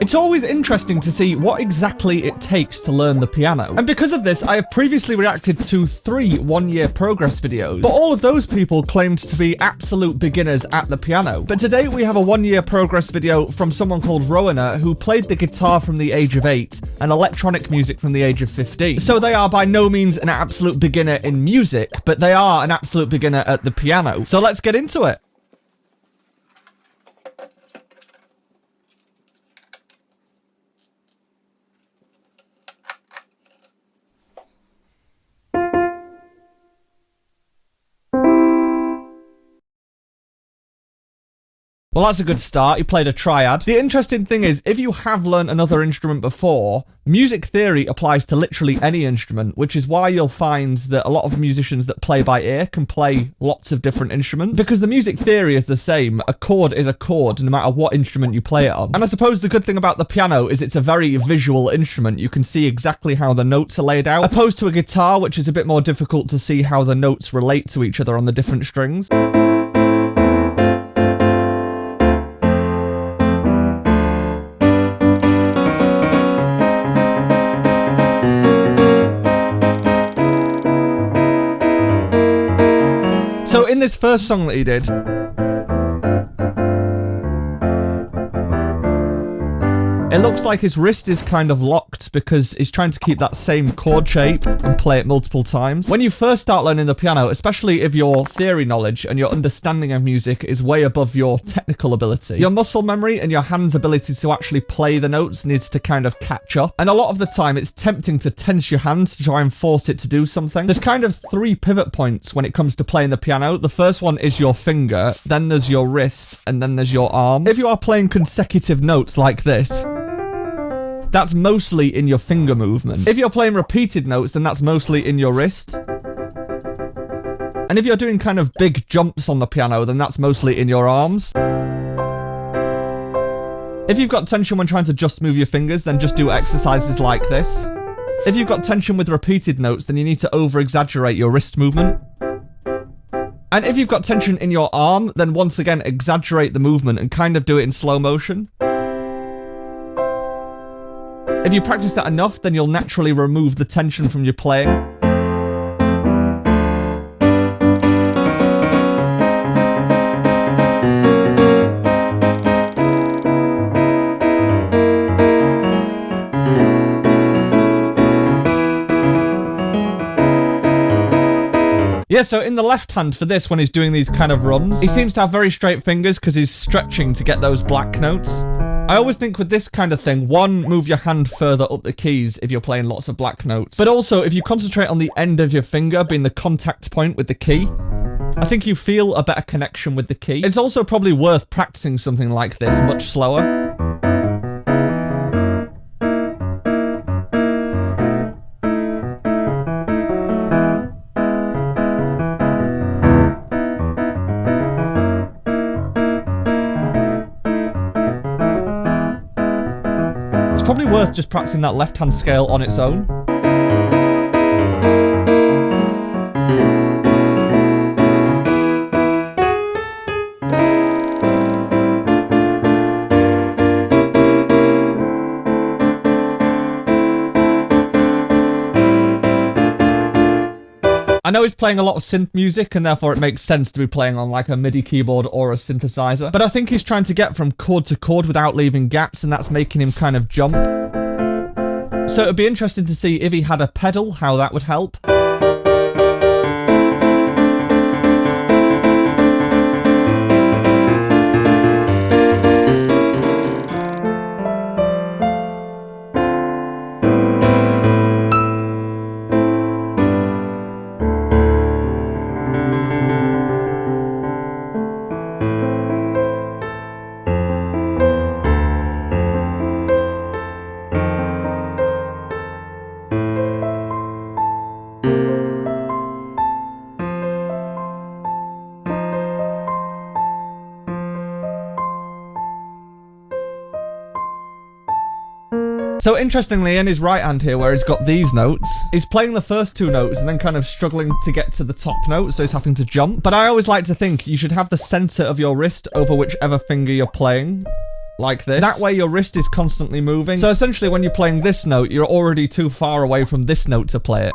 It's always interesting to see what exactly it takes to learn the piano. And because of this, I have previously reacted to 3 one-year progress videos, but all of those people claimed to be absolute beginners at the piano. But today we have a 1-year progress video from someone called ROANAH who played the guitar from the age of 8 and electronic music from the age of 15. So they are by no means an absolute beginner in music, but they are an absolute beginner at the piano. So let's get into it. Well, that's a good start. He played a triad. The interesting thing is, if you have learned another instrument before, music theory applies to literally any instrument, which is why you'll find that a lot of musicians that play by ear can play lots of different instruments, because the music theory is the same. A chord is a chord, no matter what instrument you play it on. And I suppose the good thing about the piano is it's a very visual instrument. You can see exactly how the notes are laid out, opposed to a guitar, which is a bit more difficult to see how the notes relate to each other on the different strings. So in this first song that he did, it looks like his wrist is kind of locked because he's trying to keep that same chord shape and play it multiple times. When you first start learning the piano, especially if your theory knowledge and your understanding of music is way above your technical ability, your muscle memory and your hand's ability to actually play the notes needs to kind of catch up. And a lot of the time it's tempting to tense your hand to try and force it to do something. There's kind of 3 pivot points when it comes to playing the piano. The first one is your finger, then there's your wrist, and then there's your arm. If you are playing consecutive notes like this, that's mostly in your finger movement. If you're playing repeated notes, then that's mostly in your wrist. And if you're doing kind of big jumps on the piano, then that's mostly in your arms. If you've got tension when trying to just move your fingers, then just do exercises like this. If you've got tension with repeated notes, then you need to over-exaggerate your wrist movement. And if you've got tension in your arm, then once again, exaggerate the movement and kind of do it in slow motion. If you practice that enough, then you'll naturally remove the tension from your playing. Yeah, so in the left hand for this, when he's doing these kind of runs, he seems to have very straight fingers because he's stretching to get those black notes. I always think with this kind of thing, one, move your hand further up the keys if you're playing lots of black notes. But also, if you concentrate on the end of your finger being the contact point with the key, I think you feel a better connection with the key. It's also probably worth practicing something like this much slower. Probably worth just practicing that left-hand scale on its own. I know he's playing a lot of synth music and therefore it makes sense to be playing on like a MIDI keyboard or a synthesizer, but I think he's trying to get from chord to chord without leaving gaps, and that's making him kind of jump. So it'd be interesting to see if he had a pedal, how that would help. So interestingly, in his right hand here, where he's got these notes, he's playing the first 2 notes and then kind of struggling to get to the top note, so he's having to jump. But I always like to think you should have the center of your wrist over whichever finger you're playing. like this. That way your wrist is constantly moving. So essentially when you're playing this note, you're already too far away from this note to play it.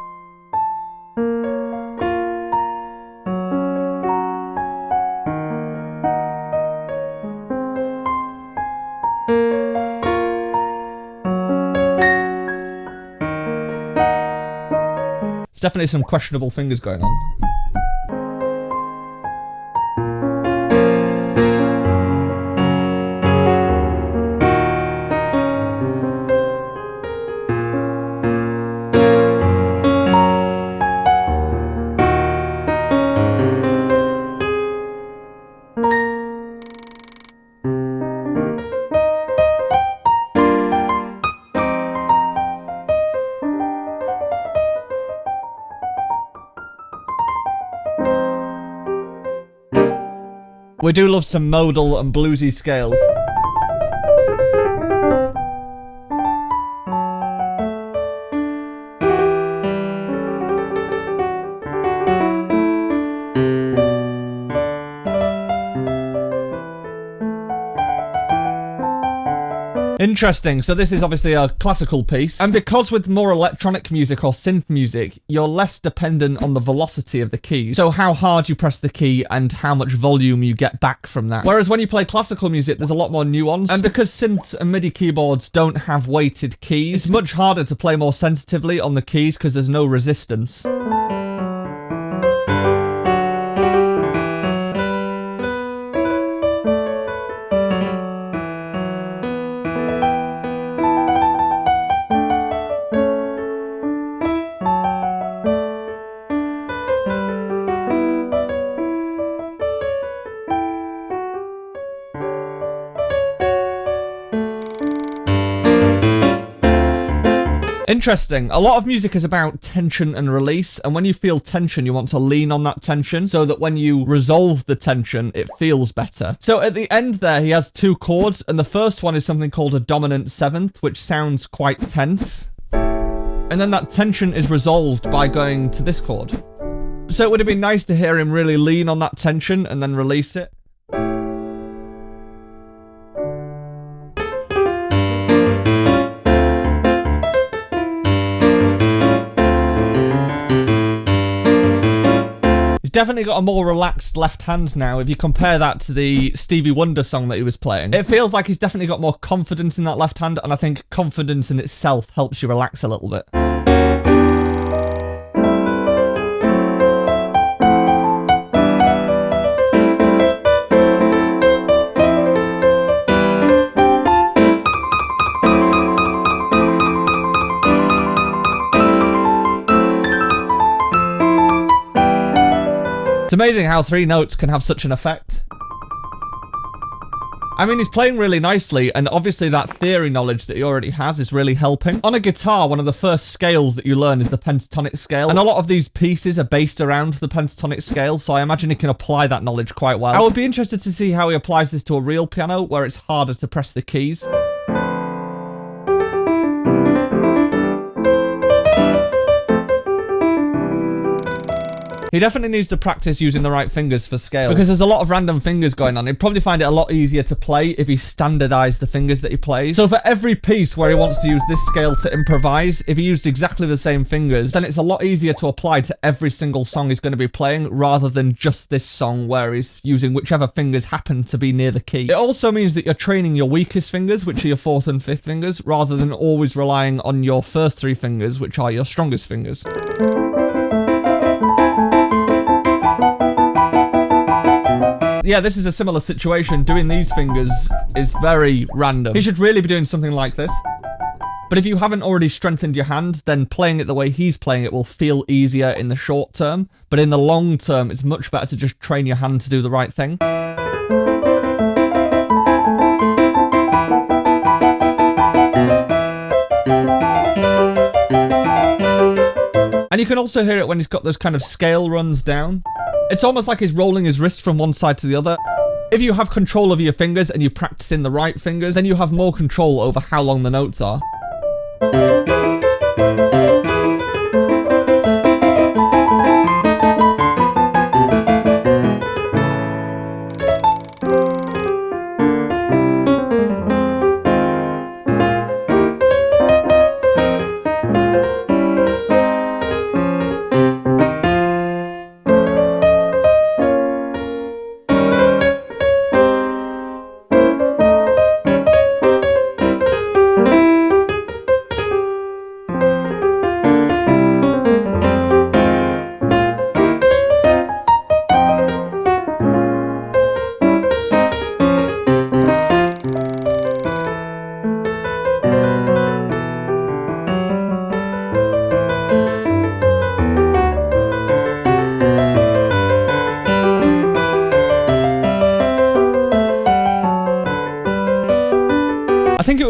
There's definitely some questionable fingers going on. We do love some modal and bluesy scales. Interesting, so this is obviously a classical piece, and because with more electronic music or synth music, you're less dependent on the velocity of the keys, so how hard you press the key and how much volume you get back from that. Whereas when you play classical music, there's a lot more nuance, and because synths and MIDI keyboards don't have weighted keys, it's much harder to play more sensitively on the keys because there's no resistance. Interesting. A lot of music is about tension and release, and when you feel tension, you want to lean on that tension so that when you resolve the tension, it feels better. So at the end there, he has two chords, and the first one is something called a dominant seventh, which sounds quite tense. And then that tension is resolved by going to this chord. So it would have been nice to hear him really lean on that tension and then release it. Definitely got a more relaxed left hand now if you compare that to the Stevie Wonder song that he was playing. It feels like he's definitely got more confidence in that left hand, and I think confidence in itself helps you relax a little bit. It's amazing how 3 notes can have such an effect. I mean, he's playing really nicely, and obviously that theory knowledge that he already has is really helping. On a guitar, one of the first scales that you learn is the pentatonic scale, and a lot of these pieces are based around the pentatonic scale, so I imagine he can apply that knowledge quite well. I would be interested to see how he applies this to a real piano, where it's harder to press the keys. He definitely needs to practice using the right fingers for scale, because there's a lot of random fingers going on. He'd probably find it a lot easier to play if he standardized the fingers that he plays. So for every piece where he wants to use this scale to improvise, if he used exactly the same fingers, then it's a lot easier to apply to every single song he's going to be playing, rather than just this song where he's using whichever fingers happen to be near the key. It also means that you're training your weakest fingers, which are your 4th and 5th fingers, rather than always relying on your first 3 fingers, which are your strongest fingers. Yeah, this is a similar situation. Doing these fingers is very random. He should really be doing something like this. But if you haven't already strengthened your hand, then playing it the way he's playing it will feel easier in the short term. But in the long term, it's much better to just train your hand to do the right thing. And you can also hear it when he's got those kind of scale runs down. It's almost like he's rolling his wrist from one side to the other. If you have control over your fingers and you practice in the right fingers, then you have more control over how long the notes are.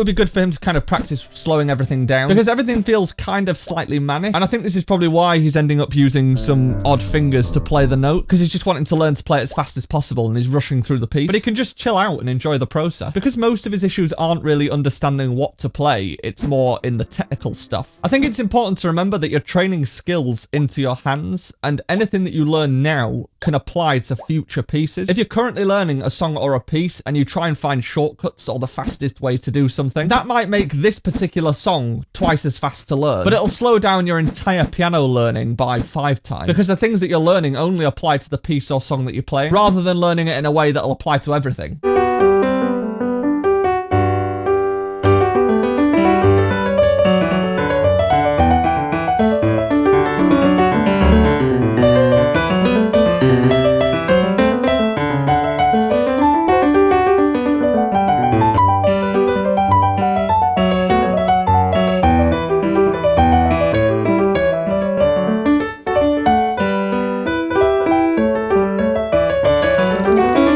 would be good for him to kind of practice slowing everything down, because everything feels kind of slightly manic, and I think this is probably why he's ending up using some odd fingers to play the note, because he's just wanting to learn to play it as fast as possible and he's rushing through the piece. But he can just chill out and enjoy the process, because most of his issues aren't really understanding what to play, it's more in the technical stuff. I think it's important to remember that you're training skills into your hands, and anything that you learn now can apply to future pieces. If you're currently learning a song or a piece and you try and find shortcuts or the fastest way to do something, that might make this particular song twice as fast to learn, but it'll slow down your entire piano learning by 5 times, because the things that you're learning only apply to the piece or song that you're playing, rather than learning it in a way that'll apply to everything.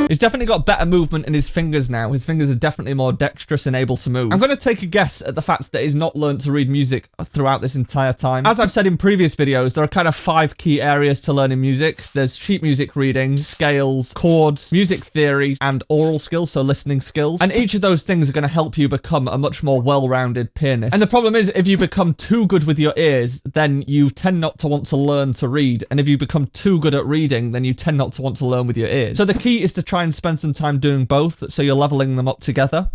He's definitely got better movement in his fingers now. His fingers are definitely more dexterous and able to move. I'm going to take a guess at the fact that he's not learned to read music throughout this entire time. As I've said in previous videos, there are kind of 5 key areas to learning music. There's sheet music reading, scales, chords, music theory, and oral skills, so listening skills. And each of those things are going to help you become a much more well-rounded pianist. And the problem is, if you become too good with your ears, then you tend not to want to learn to read. And if you become too good at reading, then you tend not to want to learn with your ears. So the key is to try and spend some time doing both, so you're leveling them up together.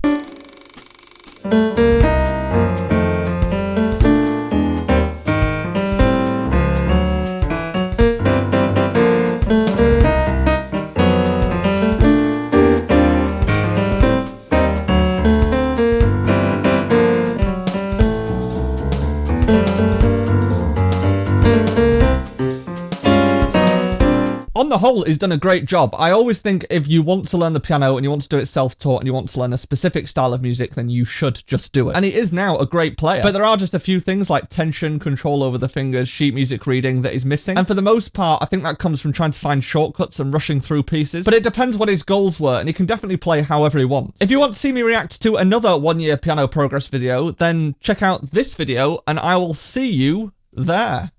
On the whole, he's done a great job. I always think if you want to learn the piano and you want to do it self-taught and you want to learn a specific style of music, then you should just do it. And he is now a great player. But there are just a few things like tension, control over the fingers, sheet music reading that he's missing. And for the most part, I think that comes from trying to find shortcuts and rushing through pieces. But it depends what his goals were, and he can definitely play however he wants. If you want to see me react to another 1 year piano progress video, then check out this video and I will see you there.